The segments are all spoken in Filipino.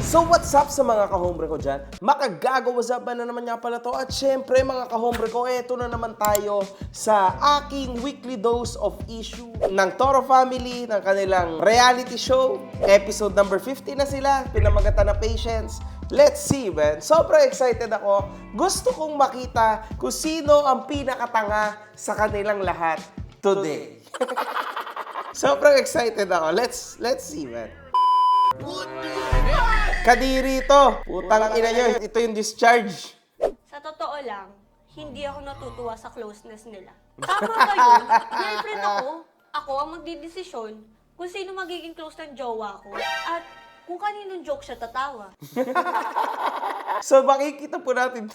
So what's up sa mga kahombre ko dyan? Makagago, what's up ba na naman nga pala to? At syempre mga kahombre ko, eto na naman tayo sa aking weekly dose of issue ng Toro Family, ng kanilang reality show. Episode number 50 na sila, pinamagatan na Patience. Let's see, man. Sobrang excited ako. Gusto kong makita kung sino ang pinakatanga sa kanilang lahat today. Sobrang excited ako. Let's see, man. Kadiri to. Putang ina nyo. Ito yung discharge. Sa totoo lang, hindi ako natutuwa sa closeness nila. Tama ba yun? Girlfriend ako. Ako ang magdidesisyon kung sino magiging close ng jowa ko at kung kaninong joke siya tatawa. So makikita po natin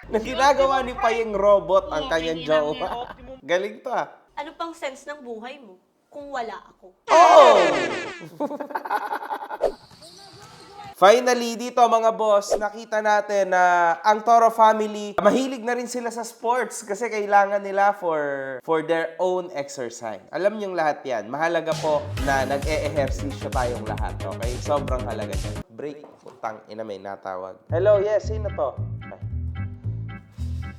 na ginagawa ni Payeng robot ang kanyang jowa. Galing to ah. Ano pang sense ng buhay mo kung wala ako? Oh! Finally, dito mga boss, nakita natin na ang Toro Family, mahilig na rin sila sa sports kasi kailangan nila for their own exercise. Alam niyong lahat yan. Mahalaga po na nag-e-ehersisyo tayong lahat, okay? Sobrang halaga yan. Break. Putang ina, may natawag. Hello, yes, sino to?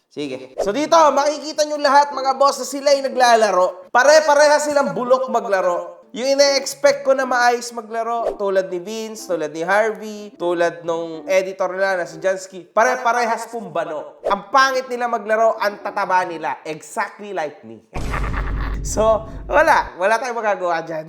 Sige. So dito, makikita nyo lahat mga boss na sila ay naglalaro. Pare-pareha silang bulok maglaro. Yung ina-expect ko na maayos maglaro, tulad ni Vince, tulad ni Harvey, tulad nung editor nila na si Jansky, pare-parehas pong bano. Ang pangit nila maglaro, ang tataba nila. Exactly like me. So, wala tayong magagawa dyan.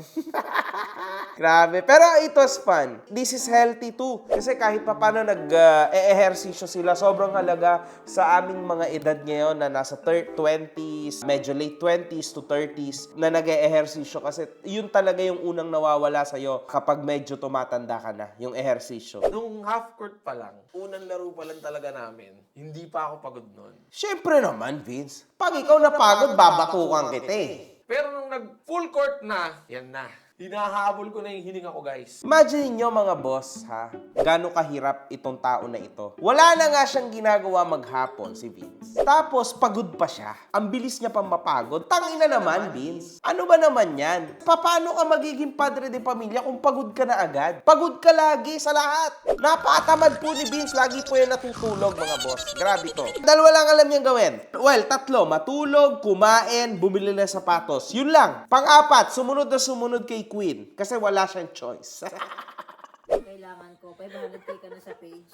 Grabe. Pero it was fun. This is healthy too. Kasi kahit pa paano nag-e-ehersisyo sila, sobrang halaga sa aming mga edad ngayon na nasa 20s, medyo late 20s to 30s, na nag-e-ehersisyo. Kasi yun talaga yung unang nawawala sa'yo kapag medyo tumatanda ka na, yung ehersisyo. Nung half court pa lang, unang laro pa lang talaga namin, hindi pa ako pagod nun. Siyempre naman, Vince. Pag ikaw napagod, babatukan kita eh. Pero nung nag-full court na, yan na. Hinahabol ko na yung hininga ko, guys. Imagine nyo mga boss, ha? Gano'ng kahirap itong tao na ito. Wala na nga siyang ginagawa maghapon, si Vince. Tapos, pagod pa siya. Ang bilis niya pang mapagod. Tangina naman, Vince. Ano ba naman yan? Paano ka magiging padre de pamilya kung pagod ka na agad? Pagod ka lagi sa lahat. Napatamad po ni Vince. Lagi po yan natutulog, mga boss. Grabe to. Dalawa lang alam niyang gawin. Well, tatlo. Matulog, kumain, bumili ng sapatos. Yun lang. Pang-apat, sumunod na sumunod kay Queen. Kasi wala siyang choice. Kailangan ko, 500k ka na sa page.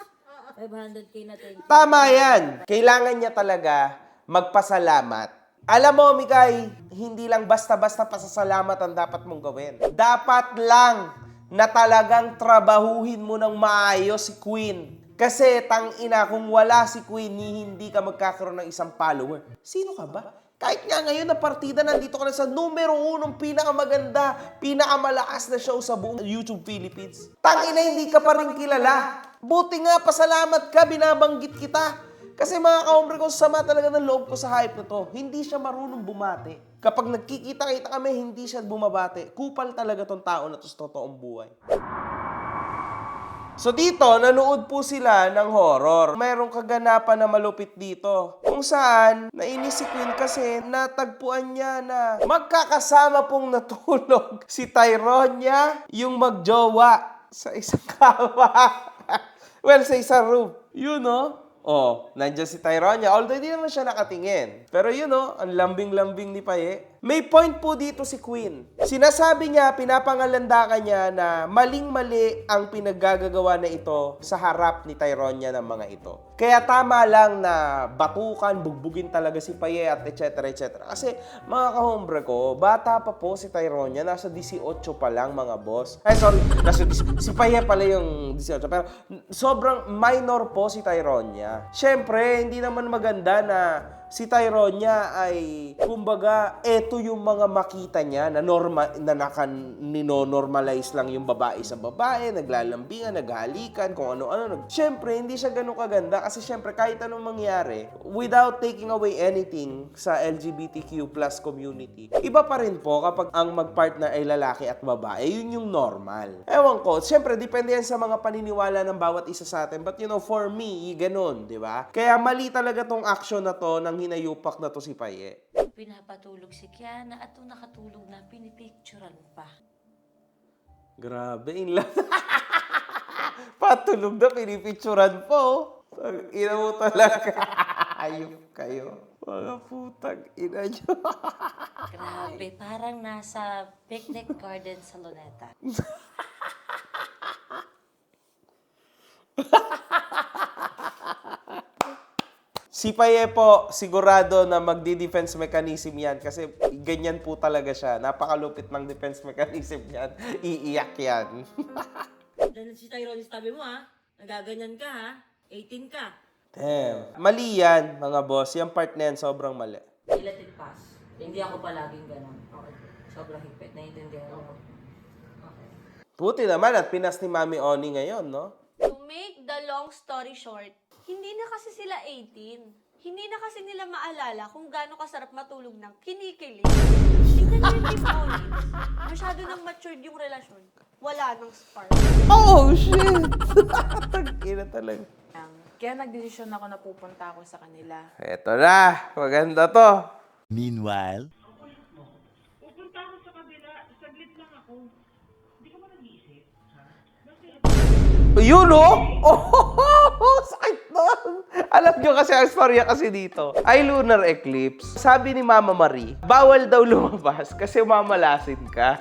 500k na 20. Tama yan. Kailangan niya talaga magpasalamat. Alam mo, Mikay, hindi lang basta-basta pasasalamat ang dapat mong gawin. Dapat lang na talagang trabahuhin mo ng maayos si Queen. Kasi tangina, kung wala si Queen, hindi ka magkakaroon ng isang follower. Sino ka ba? Kahit nga ngayon na partida, nandito ka na sa numero 1 pinakamaganda, pinakamalakas na show sa buong YouTube Philippines. Tangina, hindi ka pa rin kilala. Buti nga, pasalamat ka, binabanggit kita. Kasi mga kahombre ko, sama talaga ng loob ko sa hype na to. Hindi siya marunong bumati. Kapag nagkikita-kita kami, hindi siya bumabati. Kupal talaga tong tao na to sa totoong buhay. So dito, nanood po sila ng horror. Mayroong kaganapan na malupit dito. Kung saan, nainis si Queen kasi natagpuan niya na magkakasama pong natulog si Tyronia, yung magjowa sa isang kama. Well, sa isang room. You know? Oh, nandiyan si Tyronia. Although hindi naman siya nakatingin. Pero yun know, ang lambing-lambing ni Paye. May point po dito si Queen. Sinasabi niya, pinapangalandakan niya na maling-mali ang pinaggagawa na ito sa harap ni Tyronia ng mga ito. Kaya tama lang na batukan, bugbugin talaga si Paye at etc. etc. Kasi mga kahombre ko, bata pa po si Tyronia, nasa 18 pa lang mga boss. Ay sorry, si Paye pala yung 18. Pero sobrang minor po si Tyronia. Siyempre, hindi naman maganda na si Tyronia ay, kumbaga, eto yung mga makita niya na nino-normalize lang yung babae sa babae, naglalambingan, naghalikan, kung ano-ano. Siyempre, hindi siya ganun kaganda kasi siyempre, kahit anong mangyari, without taking away anything sa LGBTQ plus community, iba pa rin po kapag ang mag-partner ay lalaki at babae, yun yung normal. Ewan ko, siyempre, depende yan sa mga paniniwala ng bawat isa sa atin. But you know, for me, ganun, di ba? Kaya mali talaga tong action na to ng hinayupak na to si Paye. Pinapatulog si Kiana at nung nakatulog na, pinipicturean pa. Grabe, in love. Patulog na, pinipicturan po. Ina mo talaga. Ayop kayo. Mga putang ina nyo. Grabe, parang nasa picnic garden sa Luneta. Si Paye po, sigurado na magdi-defense mechanism yan kasi ganyan po talaga siya. Napakalupit ng defense mechanism yan. Iiyak yan. Dahil si Tyrone, sabi mo nagaganyan ka 18 ka. Damn. Mali yan, mga boss. Yung part na yan, sobrang mali. Let it pass. Hindi ako palaging ganun. Okay. Sobrang higpit. Naiintindihan ko. Okay. Buti naman at pinas ni Mami Oni ngayon, no? To make the long story short, hindi na kasi sila 18. Hindi na kasi nila maalala kung gaano kasarap matulog ng kinikilig. Tingnan nyo yung Team Onyx. Masyado nang matured yung relasyon. Wala nang spark. Oh, shit! Tag-ina talaga. Kaya nagdesisyon ako na pupunta ako sa kanila. Eto na, maganda to. Meanwhile, Yun, oh! Oh, sakit nun! Alam nyo kasi ang storya kasi dito ay lunar eclipse. Sabi ni Mama Marie, bawal daw lumabas kasi mamalasin ka.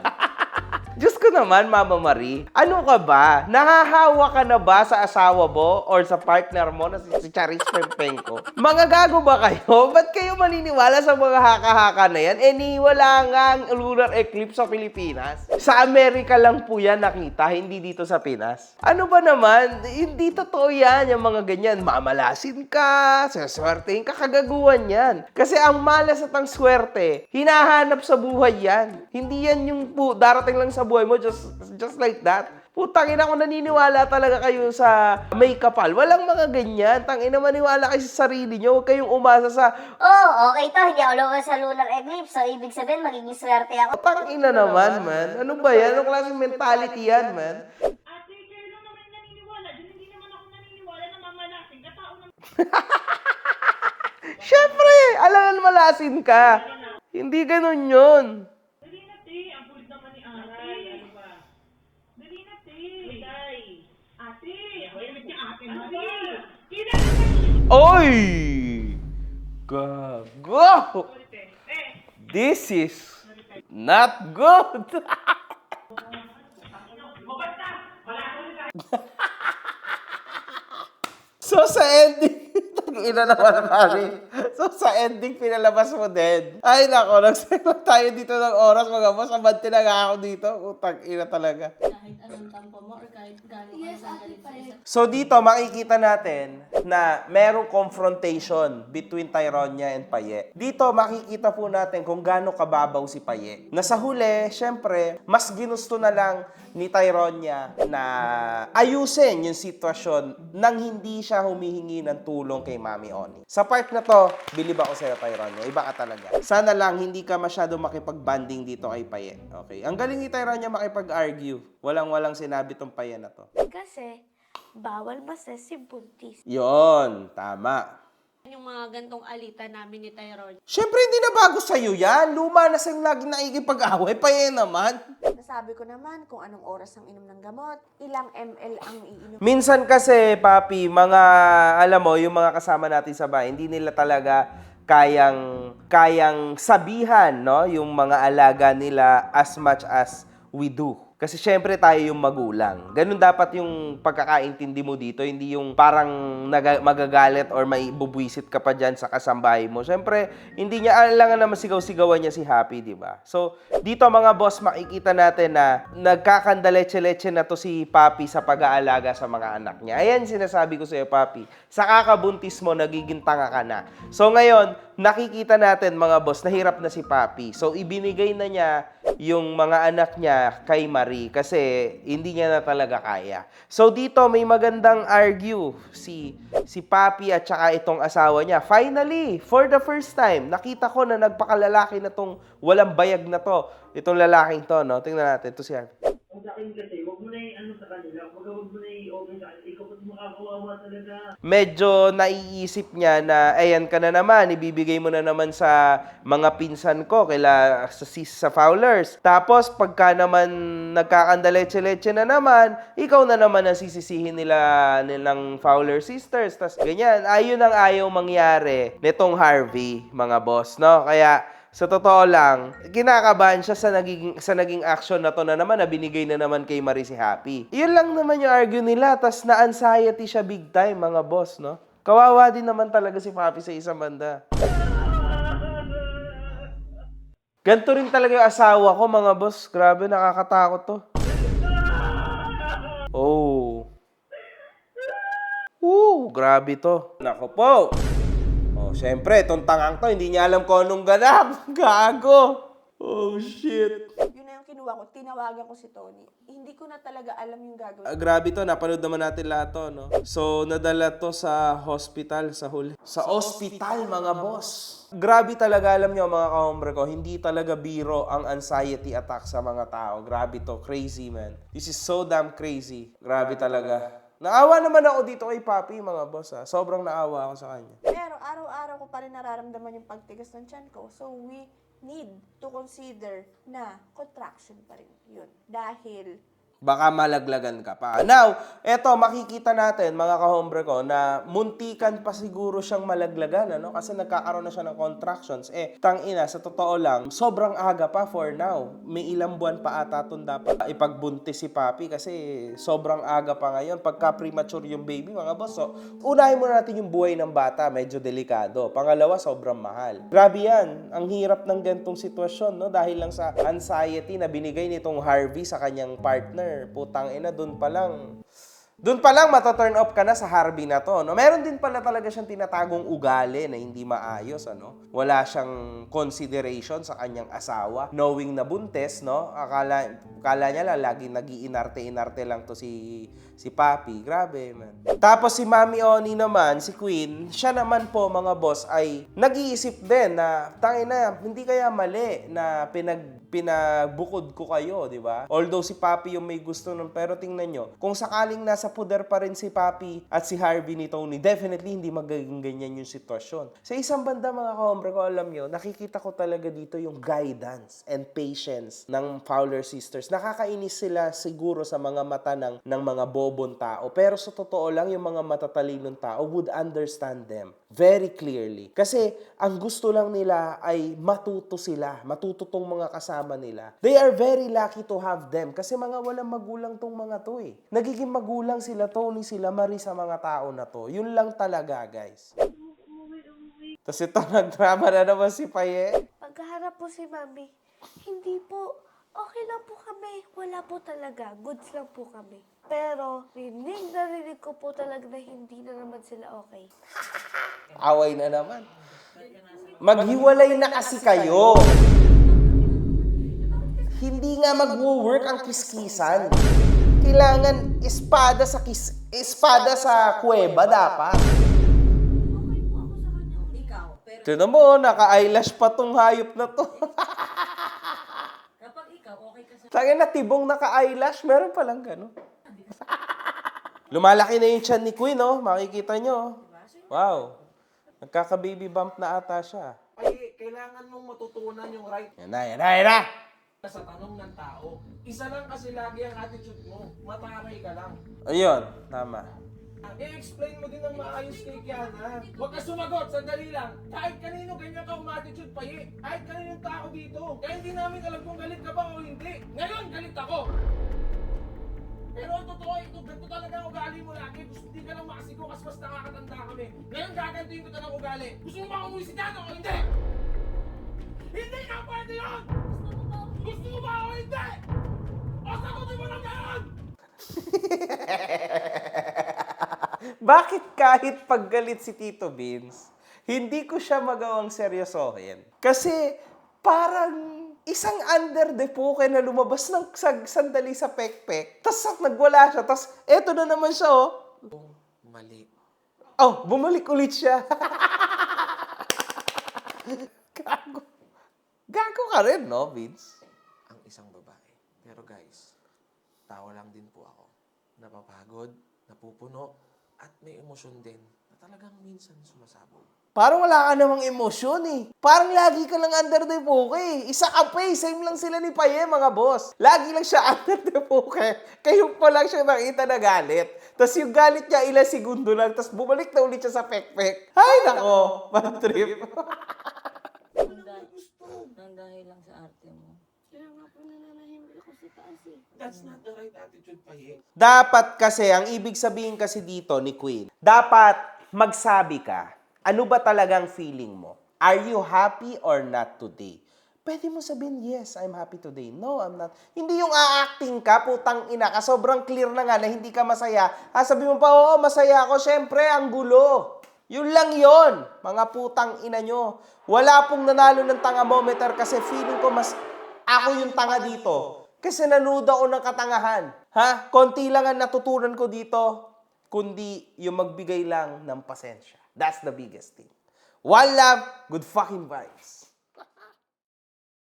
Diyos ko naman, Mama Marie. Ano ka ba? Nahahawa ka na ba sa asawa mo or sa partner mo na si Charis Pempenko? Mga gago ba kayo? Ba't kayo maniniwala sa mga haka-haka na yan? Wala nga ang lunar eclipse sa Pilipinas. Sa Amerika lang po yan nakita, hindi dito sa Pinas. Ano ba naman? Hindi totoo yan, yung mga ganyan. Mamalasin ka, saswertein ka, kagaguhan yan. Kasi ang malas at ang swerte, hinahanap sa buhay yan. Hindi yan yung darating lang sa buhay mo just like that. Putang ina, kung naniniwala talaga kayo sa may kapal, walang mga ganyan. Tangina, maniwala kayo sa sarili nyo. Huwag kayong umasa sa, Oh, okay to. Hindi ako lumabas sa lunar eclipse. So, ibig sabihin, magiging swerte ako. tangina naman, man. Ano ba yan? Anong klaseng mentality yan, man? Ate, kayo lang naman naniniwala. Dun hindi naman ako naniniwala na mamalasin ka. Tao naman. Syempre, alangan malasin ka. Hindi ganun yun. Dali na, te. Ang kulit naman ni ate. Dali na, te. Ate. Ay, ba't niya ate mo? Oy! Gago! This is not good. So sa ending, tag-ina naman pare. So sa ending, pinalabas mo din. Ay nako, nagsalang tayo dito ng oras mga boss. Abante na nga ako dito. Tag-ina talaga. Kahit anong tampo mo or kahit gano'n yes, So dito, makikita natin na merong confrontation between Tyronia and Paye. Dito, makikita po natin kung gaano kababaw si Paye. Na sa huli, syempre, mas ginusto na lang ni Tyronia na ayusin yung sitwasyon nang hindi siya humihingi ng tulong kay Mami Oni. Sa part na to, bilib ako sa'yo, Tyronia. Iba ka talaga. Sana lang hindi ka masyado makipag-banding dito kay Paye. Okay? Ang galing ni Tyronia makipag-argue. Walang sinabi tong Paye na to. Kasi, bawal basta si buntis. Yon, tama. Yung mga gantong alita namin ni Tyrone. Siyempre, hindi na bago sa'yo yan. Luma na sa'yo lagi nakikipag-away. Paye naman. Nasabi ko naman kung anong oras ang inom ng gamot, ilang ml ang iinom. Minsan kasi, papi, alam mo, yung mga kasama natin sa bahay, hindi nila talaga kayang sabihan, no? Yung mga alaga nila as much as we do. Kasi syempre tayo yung magulang. Ganun dapat yung pagkakaintindi mo dito. Hindi yung parang magagalit or may bubwisit ka pa dyan sa kasambahay mo. Syempre, hindi niya alangan na masigaw-sigawan niya si Happy, di ba? So, dito mga boss, makikita natin na nagkakandaleche-leche na to si Papi sa pag-aalaga sa mga anak niya. Ayan sinasabi ko sa'yo, Papi. Sa kakabuntis mo, nagiging tanga ka na. So, ngayon, nakikita natin mga boss, nahirap na si Papi. So, ibinigay na niya yung mga anak niya kay Marie kasi hindi niya na talaga kaya. So dito may magandang argue si Papi at saka itong asawa niya. Finally, for the first time, nakita ko na nagpakalalaki na tong walang bayag na to. Itong lalaking to, no? Tingnan natin, to si Harvey. sa akin kasi, huwag mo na ano sa kanila, huwag mo na i-open sa kanila, ikaw pati makakawawa talaga. Medyo naiisip niya na, ayan ka na naman, ibibigay mo na naman sa mga pinsan ko, sa Fowlers. Tapos, pagka naman nagkakandaletse-letse na naman, ikaw na naman ang sisisihin nilang Fowler Sisters. Tas ganyan, ayun ang ayaw mangyari nitong Harvey, mga boss, no? Kaya, sa totoo lang, kinakabahan siya sa naging action na to na naman na binigay na naman kay Marie si Happy. Yun lang naman yung argue nila, tas na-anxiety siya big time, mga boss, no? Kawawa din naman talaga si Happy sa isang banda. Ganito rin talaga yung asawa ko, mga boss. Grabe, nakakatakot to. Oh. Grabe to. Nako po. Oh, syempre, itong tangang to, hindi niya alam kung anong ganap. Gago. Oh, shit. Yun na yung kinuha ko. Tinawagan ko si Tony. Hindi ko na talaga alam yung gagawin. Grabe to, napanood naman natin lahat to, no? So, nadala to sa hospital, sa huli. Sa hospital, mga boss. Grabe talaga, alam nyo, mga kahombre ko, hindi talaga biro ang anxiety attack sa mga tao. Grabe to, crazy, man. This is so damn crazy. Grabe talaga. Naawa naman ako dito kay Papi, mga boss, ha. Sobrang naawa ako sa kanya. Pero araw-araw ko pa rin nararamdaman yung pagtigas ng tiyan ko. So we need to consider na contraction pa rin yun. Dahil Baka malaglagan ka pa. Now, eto, makikita natin, mga kahombre ko, na muntikan pa siguro siyang malaglagan, ano? Kasi nagkakaroon na siya ng contractions. Tangina, sa totoo lang, sobrang aga pa for now. May ilang buwan pa ata itong dapat ipagbuntis si Papi kasi sobrang aga pa ngayon. Pagka premature yung baby, mga boss. So, unahin muna natin yung buhay ng bata. Medyo delikado. Pangalawa, sobrang mahal. Grabe yan. Ang hirap ng gantong sitwasyon, no? Dahil lang sa anxiety na binigay nitong Harvey sa kanyang partner. Putang ina, doon pa lang mata-turn off ka na sa Harvey na to, no? Meron din pala talaga siyang tinatagong ugali na hindi maayos, ano? Wala siyang consideration sa kanyang asawa, knowing na buntes, no? Akala niya lang lagi nag-iinarte-inarte lang to si Papi. Grabe, man. Tapos si Mami Oni naman, si Queen, siya naman po, mga boss, ay nag-iisip din na tangina, hindi kaya mali na pinagbukod ko kayo, di ba? Although si Papi yung may gusto nun, pero tingnan nyo, kung sakaling nasa puder pa rin si Papi at si Harvey ni Tony, definitely hindi magiging ganyan yung sitwasyon. Sa isang banda, mga kahombre ko, alam nyo, nakikita ko talaga dito yung guidance and patience ng Fowler Sisters. Nakakainis sila siguro sa mga mata ng mga bobong tao, pero sa totoo lang, yung mga matatalinong tao would understand them very clearly. Kasi ang gusto lang nila ay matuto tong mga kasama nila. They are very lucky to have them kasi mga walang magulang tong mga to eh. Nagiging magulang sila, Tony, sila Marie sa mga tao na to. Yun lang talaga, guys. Tapos ito, nagdrama na naman si Paye. Pagkaharap po si Mami, hindi po, okay lang po kami. Wala po talaga. Goods lang po kami. Pero, rinig ko po talaga na hindi na naman sila okay. Away na naman. Maghiwalay na kasi kayo. Hindi nga mag-work ang kiskisan. Kailangan espada sa kuweba dapat. Tignan mo, naka-eyelash pa tong hayop na to. Kapag ikaw, okay ka sa... Tangin na, tibong naka-eyelash, meron palang gano'n. Lumalaki na yung tiyan ni Queen, oh. Makikita nyo. Wow. Nagkaka-baby bump na ata siya. Ay, kailangan mong matutunan yung right Yan na. sa tanong ng tao. Isa lang kasi lagi ang attitude mo. Mataray ka lang. Ayun, tama. I-explain mo din ng maayos kay Kiana. Huwag ka sumagot, sandali lang. Kahit kanino ganyan ka umatitude pa eh. Kahit kaninong tao dito. Kaya hindi namin alam kung galit ka ba o hindi. Ngayon, galit ako. Pero ang totoo, ito, ganito talaga ang ugali mo lagi. Gusto hindi ka lang makasiko kasi mas nakakatanda kami. Ngayon, gagantuin ko talagang ugali. Gusto mo ba umuwi si Dano o hindi? Hindi ka pwede yun! Gusto mo ba o hindi? O sagutin mo lang ngayon! Bakit kahit paggalit si Tito Vince, hindi ko siya magawang seryosohin? Kasi parang isang under the poke na lumabas ng sandali sa pekpek, tas nagwala siya, tas eto na naman siya, oh. Mali. Oh, bumalik ulit siya. Gago ka rin, no, Vince? Ang isang babae. Pero guys, Tao lang din po ako. Napapagod, napupuno, at may emosyon din na talagang minsan sumasabog. Parang wala ka namang emosyon eh. Parang lagi ka lang under the poke eh. Isa ka pa eh. Same lang sila ni Paye, mga boss. Lagi lang siya under the poke. Kayo pa lang siya nakita na galit. Tapos yung galit niya ilang segundo lang. Tapos bumalik na ulit siya sa pek-pek. Ay, nako. Bad trip. Nang dahil lang sa arte mo. That's not the right attitude, Paye. Dapat kasi, ang ibig sabihin kasi dito ni Queen, dapat magsabi ka, ano ba talagang feeling mo? Are you happy or not today? Pwede mo sabihin, yes, I'm happy today. No, I'm not. Hindi yung a-acting ka, putang ina ka, sobrang clear na nga na hindi ka masaya. Sabi mo pa, oo, masaya ako. Siyempre, ang gulo. Yun lang yon, mga putang ina nyo. Wala pong nanalo ng tangamometer kasi feeling ko mas ako yung tanga dito. Kasi nanood ako ng katangahan. Ha? Konti lang ang natutunan ko dito, kundi yung magbigay lang ng pasensya. That's the biggest thing. One love, good fucking vibes.